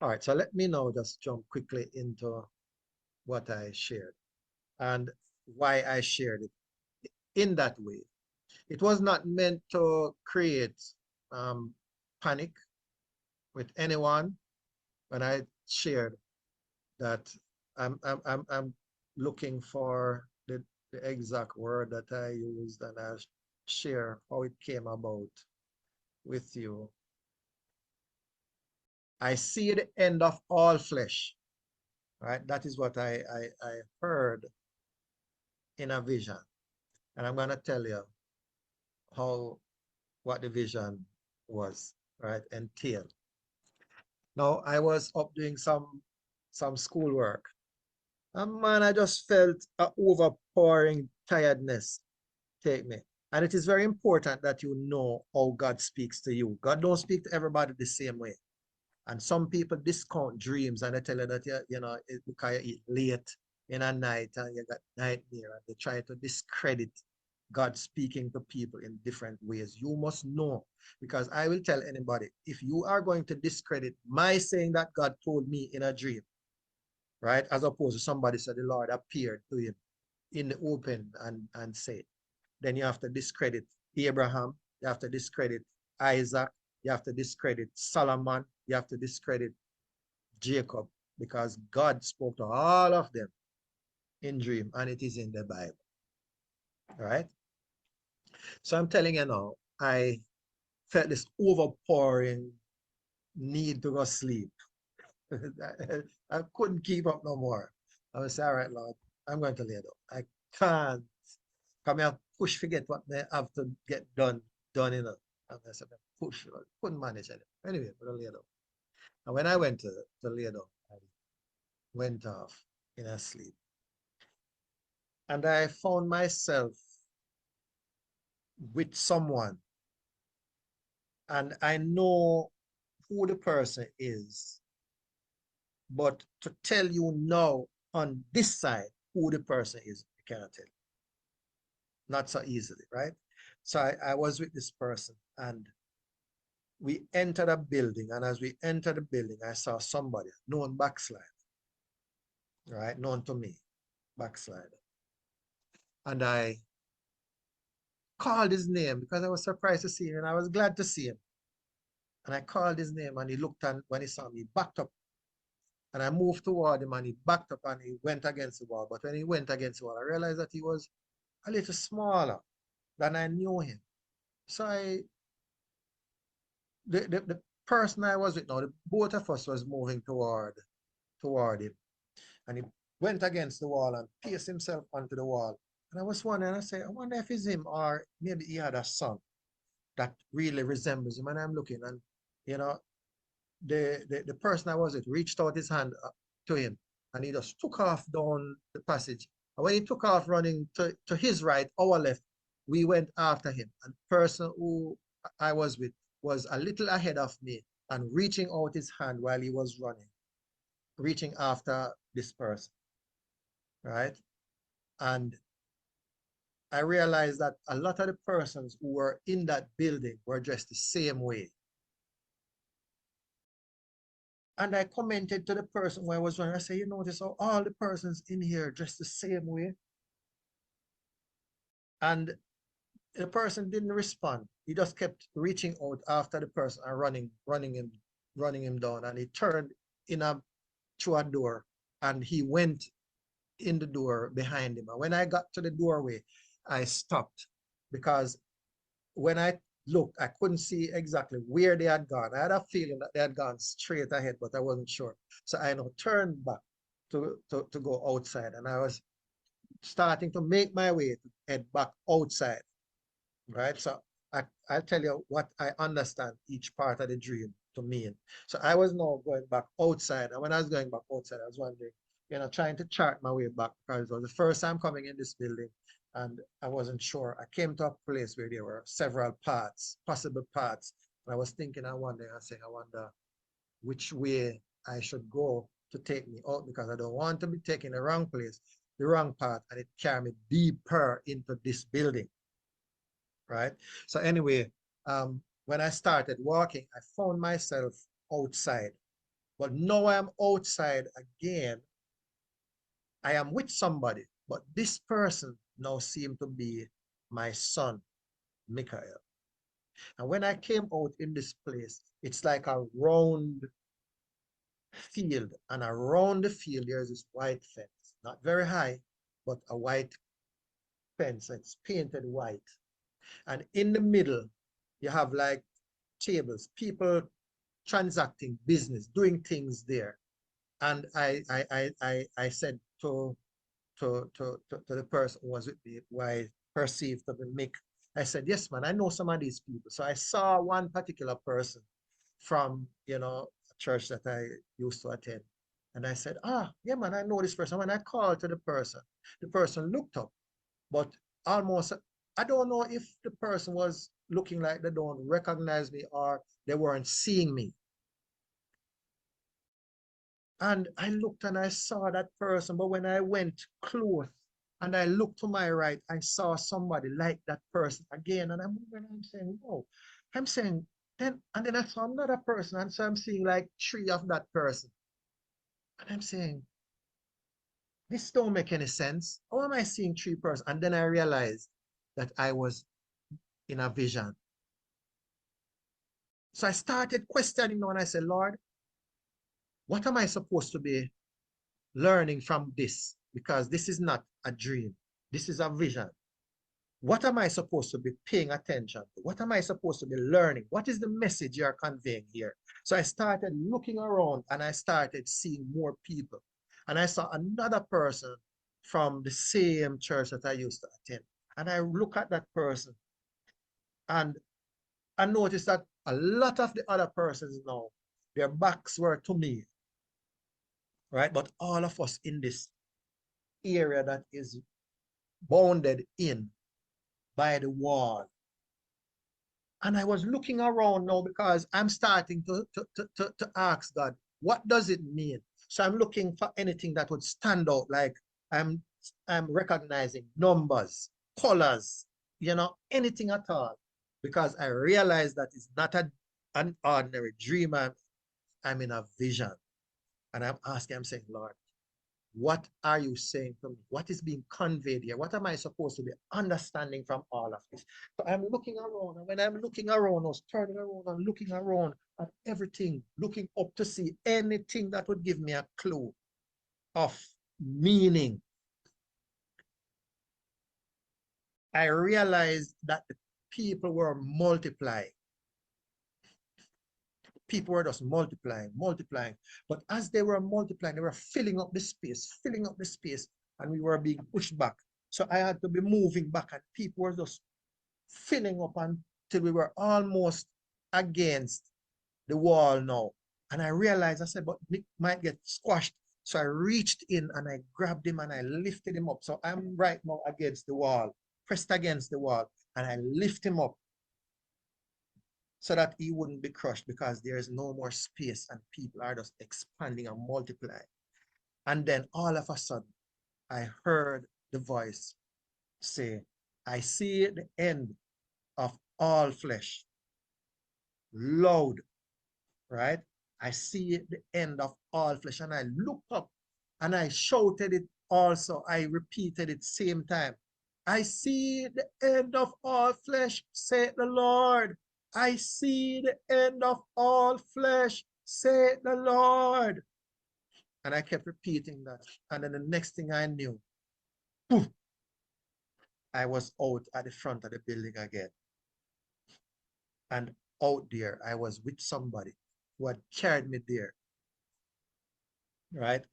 All right, so let me now just jump quickly into what I shared and why I shared it in that way. It was not meant to create um, panic with anyone when I shared that I'm looking for the exact word that I used, and I share how it came about with you. I see the end of all flesh, right? That is what I heard in a vision. And I'm going to tell you how what the vision was, right? Entailed. Now, I was up doing some schoolwork. And man, I just felt a overpowering tiredness take me. And it is very important that you know how God speaks to you. God don't speak to everybody the same way. And some people discount dreams and they tell you that you know because you eat late in a night and you got nightmare, and they try to discredit God speaking to people in different ways. You must know, because I will tell anybody, if you are going to discredit my saying that God told me in a dream, right, as opposed to somebody said the Lord appeared to him in the open and said, then you have to discredit Abraham, you have to discredit Isaac, you have to discredit Solomon, you have to discredit Jacob, because God spoke to all of them in dream, and it is in the Bible. Right? So I'm telling you now, I felt this overpowering need to go sleep. I couldn't keep up no more. I was all right, Lord, I'm going to lay down. I can't come here push forget what they have to get done in it. And I said, push, couldn't manage it. Anyway, but I lay down. And when I went to lay down, I went off in a sleep. And I found myself with someone, and I know who the person is, but to tell you now on this side who the person is, I cannot tell you. Not so easily, right? So I was with this person, and we entered a building, and as we entered the building, I saw somebody, known backslider, right? Known to me, backslider. And I called his name because I was surprised to see him, and I was glad to see him. And I called his name, and he looked, and when he saw me, he backed up. And I moved toward him, and he backed up, and he went against the wall. But when he went against the wall, I realized that he was a little smaller than I knew him. So the person I was with now, the both of us was moving toward him. And he went against the wall and pierced himself onto the wall. And I was wondering, I said, I wonder if it's him, or maybe he had a son that really resembles him. And I'm looking, and you know, the person I was with reached out his hand to him, and he just took off down the passage. And when he took off running to his right, our left, we went after him. And the person who I was with was a little ahead of me and reaching out his hand while he was running, reaching after this person, right? And I realized that a lot of the persons who were in that building were dressed the same way. And I commented to the person who I was running. I said, you notice how all the persons in here dressed the same way? And the person didn't respond. He just kept reaching out after the person and running him down. And he turned in a through a door, and he went in the door behind him. And when I got to the doorway, I stopped, because when I looked, I couldn't see exactly where they had gone. I had a feeling that they had gone straight ahead, but I wasn't sure. So I now turned back to go outside, and I was starting to make my way to head back outside, right? So I'll tell you what I understand each part of the dream to mean. So I was now going back outside, and when I was going back outside, I was wondering, trying to chart my way back, because it was the first time coming in this building, and I wasn't sure. I came to a place where there were several paths, possible paths, and I was thinking, I wonder which way I should go to take me out, because I don't want to be taking the wrong place, the wrong path, and it carry me deeper into this building, right? So anyway, when I started walking, I found myself outside, But now I am outside again. I am with somebody, but this person now seemed to be my son, Michael. And when I came out in this place, it's like a round field, and around the field there's this white fence, not very high, but a white fence. It's painted white, and in the middle you have like tables, people transacting business, doing things there. And I said to the person who was with me, who I perceived to be Mick, I said, yes, man, I know some of these people. So I saw one particular person from, a church that I used to attend. And I said, yeah, man, I know this person. When I called to the person looked up, but almost, I don't know if the person was looking like they don't recognize me or they weren't seeing me. And I looked and I saw that person, but when I went close and I looked to my right, I saw somebody like that person again. And I'm saying, whoa. I'm saying, then I saw another person. And so I'm seeing like three of that person. And I'm saying, this don't make any sense. How am I seeing three persons? And then I realized that I was in a vision. So I started questioning now and I said, Lord, what am I supposed to be learning from this? Because this is not a dream. This is a vision. What am I supposed to be paying attention to? What am I supposed to be learning? What is the message you're conveying here? So I started looking around and I started seeing more people. And I saw another person from the same church that I used to attend. And I look at that person and I noticed that a lot of the other persons now, their backs were to me, right? But all of us in this area that is bounded in by the wall. And I was looking around now because I'm starting to ask God, what does it mean? So I'm looking for anything that would stand out, like I'm I'm recognizing numbers, colors, anything at all. Because I realize that it's not an ordinary dream. I'm in a vision. And I'm asking, I'm saying, Lord, what are you saying to me? What is being conveyed here? What am I supposed to be understanding from all of this? So I'm looking around, and when I'm looking around, I was turning around and looking around at everything, looking up to see anything that would give me a clue of meaning. I realized that the people were multiplying. People were just multiplying, multiplying. But as they were multiplying, they were filling up the space, and we were being pushed back. So I had to be moving back, and people were just filling up until we were almost against the wall now. And I realized, I said, but Nick might get squashed. So I reached in and I grabbed him and I lifted him up. So I'm right now against the wall, pressed against the wall, and I lift him up so that he wouldn't be crushed because there is no more space and people are just expanding and multiplying. And then all of a sudden, I heard the voice say, I see the end of all flesh. Loud, right? I see the end of all flesh. And I looked up and I shouted it also. I repeated it same time. I see the end of all flesh, said the Lord. I see the end of all flesh, said the Lord. And I kept repeating that. And then the next thing I knew, poof, I was out at the front of the building again. And out there, I was with somebody who had carried me there, right?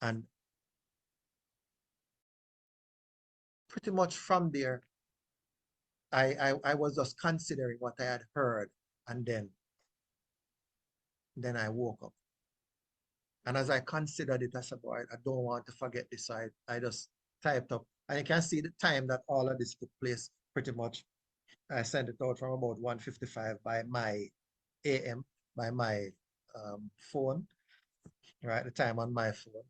And pretty much from there, I was just considering what I had heard. And then I woke up. And as I considered it, I said, boy, I don't want to forget this. So I just typed up. And you can see the time that all of this took place pretty much. I sent it out from about 1:55 by my AM, by my phone, right? The time on my phone.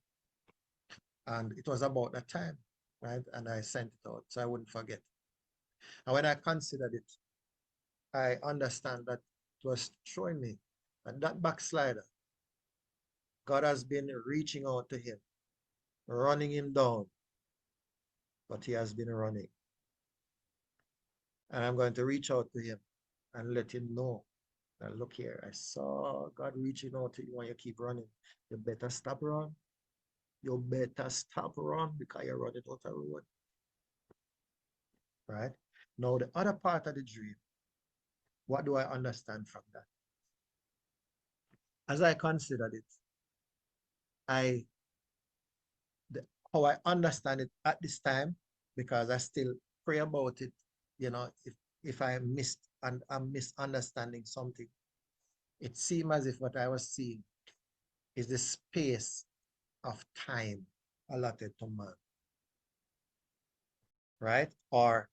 And it was about that time, right? And I sent it out so I wouldn't forget. And when I considered it, I understand that it was showing me that that backslider God has been reaching out to him, running him down, but he has been running. And I'm going to reach out to him and let him know that, look here, I saw God reaching out to you when you keep running. You better stop run. You better stop run because you're running out of road. Right? Now, the other part of the dream, what do I understand from that? As I considered it, I the, how I understand it at this time, because I still pray about it, if I missed and I'm misunderstanding something, it seemed as if what I was seeing is the space of time allotted to man, right? Or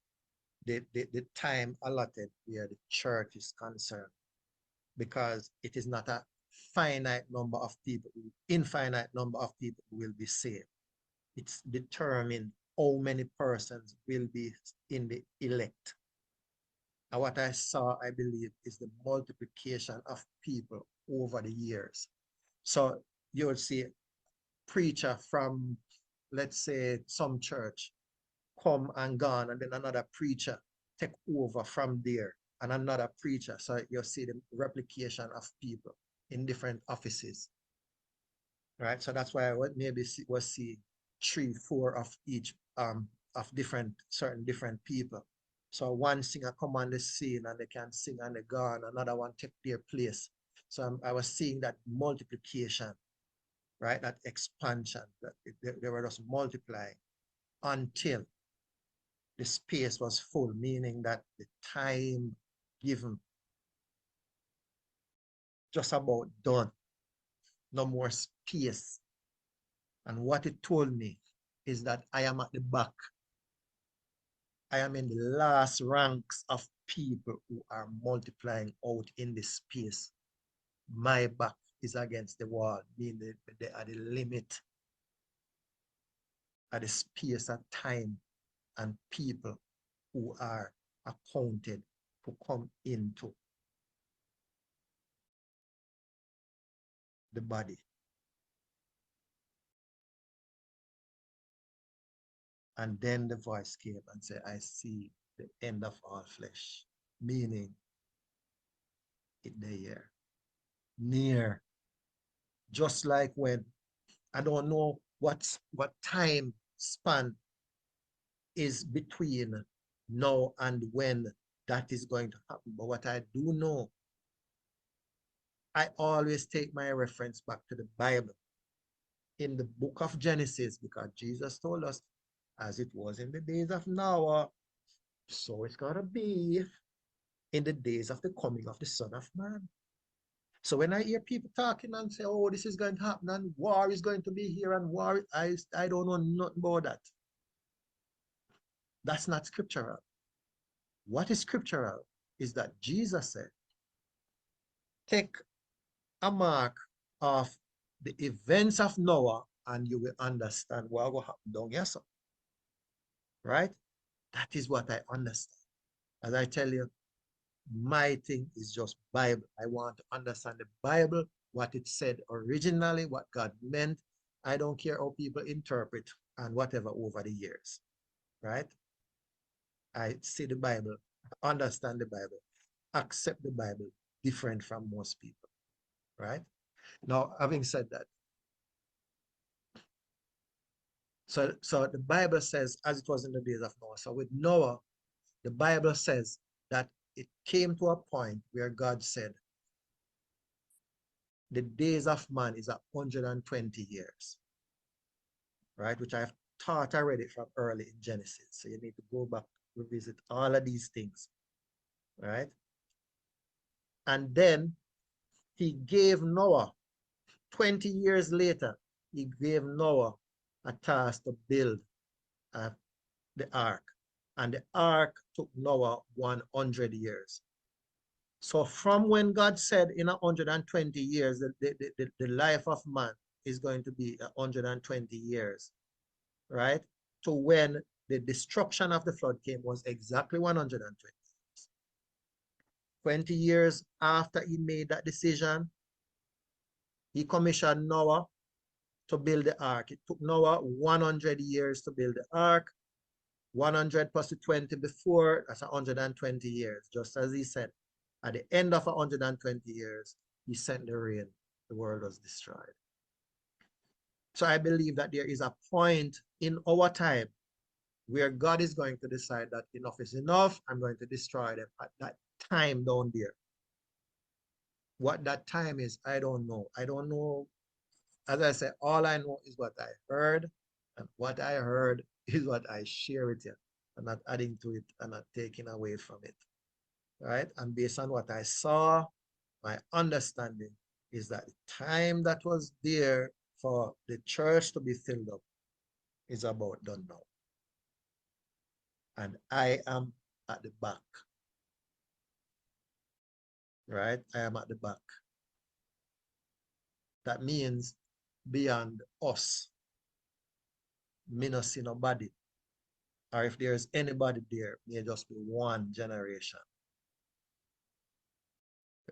the time allotted where the church is concerned, because it is not a finite number of people, infinite number of people who will be saved. It's determined how many persons will be in the elect. And what I saw, I believe, is the multiplication of people over the years. So you would see preacher from, let's say, some church come and gone, and then another preacher take over from there, and another preacher. So you see the replication of people in different offices, right? So that's why I would maybe was see 3, 4 of each of certain different people. So one singer come on the scene and they can sing and they gone, another one take their place. So I was seeing that multiplication, right? That expansion, that they were just multiplying until the space was full, meaning that the time given just about done, no more space. And what it told me is that I am at the back. I am in the last ranks of people who are multiplying out in this space. My back is against the wall, meaning they are the limit at the space of time and people who are accounted to come into the body. And then the voice came and said, I see the end of all flesh, meaning it there, near. Just like when, I don't know what time span is between now and when that is going to happen. But what I do know, I always take my reference back to the Bible in the book of Genesis, because Jesus told us, as it was in the days of Noah, so it's going to be in the days of the coming of the Son of Man. So when I hear people talking and say, oh, this is going to happen and war is going to be here and war, I don't know nothing about that. That's not scriptural. What is scriptural is that Jesus said, take a mark of the events of Noah and you will understand what will happen down here. So, right? That is what I understand. As I tell you, my thing is just Bible. I want to understand the Bible, what it said originally, what God meant. I don't care how people interpret and whatever over the years, right? I see the Bible, understand the Bible, accept the Bible different from most people, right? Now, having said that, so the Bible says, as it was in the days of Noah. So with Noah, the Bible says that it came to a point where God said, the days of man is 120 years, right? Which I've taught already from early in Genesis. So you need to go back, revisit all of these things, right? And then he gave Noah, 20 years later, he gave Noah a task to build the ark. And the ark took Noah 100 years. So from when God said in 120 years, the life of man is going to be 120 years, right? To when the destruction of the flood came was exactly 120. 20 years after he made that decision, He commissioned Noah to build the ark. It took Noah 100 years to build the ark. 100 plus the 20 before, that's 120 years. Just as he said, at the end of 120 years, he sent the rain. The world was destroyed. So I believe that there is a point in our time where God is going to decide that enough is enough. I'm going to destroy them at that time down there. What that time is, I don't know. I don't know. As I said, all I know is what I heard, and what I heard is what I share with you. I'm not adding to it and not taking away from it. Right? And based on what I saw, my understanding is that the time that was there for the church to be filled up is about done now. And I am at the back. Right? I am at the back. That means beyond us, me not see nobody. Or if there's anybody there, may just be one generation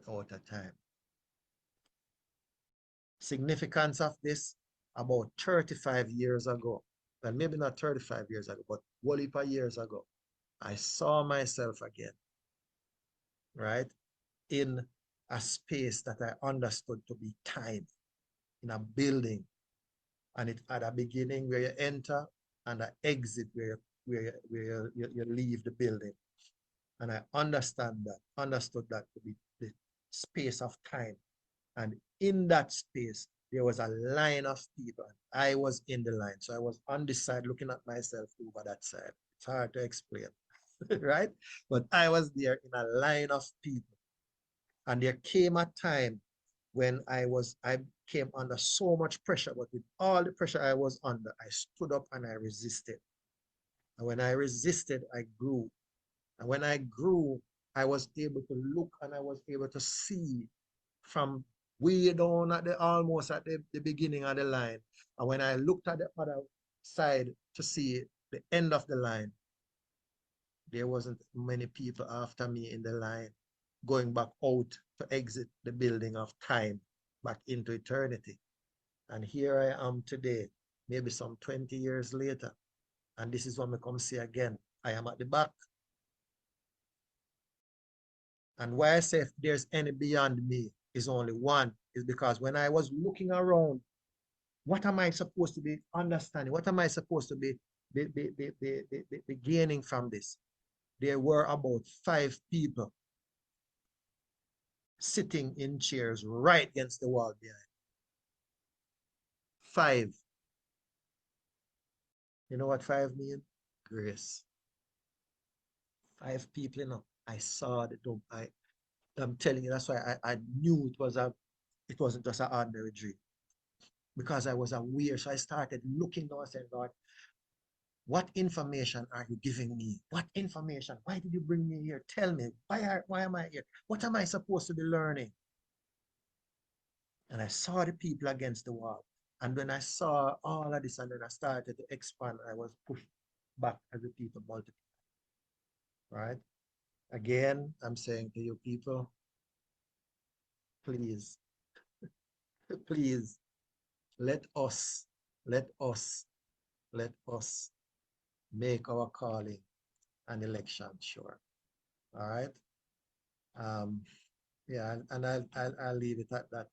out of time. Significance of this, about 35 years ago, and maybe not 35 years ago, but a heap of years ago, I saw myself again, right, in a space that I understood to be time, in a building, and it had a beginning where you enter and an exit where you leave the building. And I understood that to be the space of time. And in that space, there was a line of people. I was in the line. So I was on this side looking at myself over that side. It's hard to explain, right? But I was there in a line of people. And there came a time when I came under so much pressure, but with all the pressure I was under, I stood up and I resisted. And when I resisted, I grew. And when I grew, I was able to look and I was able to see from way down at the almost at the beginning of the line. And when I looked at the other side to see the end of the line, there wasn't many people after me in the line going back out to exit the building of time back into eternity. And here I am today, maybe some 20 years later. And this is what I come see again. I am at the back. And why I say if there's any beyond me is only one, is because when I was looking around, what am I supposed to be understanding? What am I supposed to be gaining from this? There were about 5 people sitting in chairs right against the wall behind. 5. You know what 5 mean? Grace. 5 people, you know. I saw the dome. I'm telling you, that's why I knew it wasn't just an ordinary dream. Because I was aware. So I started looking down and saying, God, what information are you giving me? What information? Why did you bring me here? Tell me. Why am I here? What am I supposed to be learning? And I saw the people against the wall. And when I saw all of this and then I started to expand, I was pushed back as the people multiplied. Right? Again, I'm saying to you people, please, please, let us, let us, let us make our calling and election sure. All right. Yeah, and I'll leave it at that.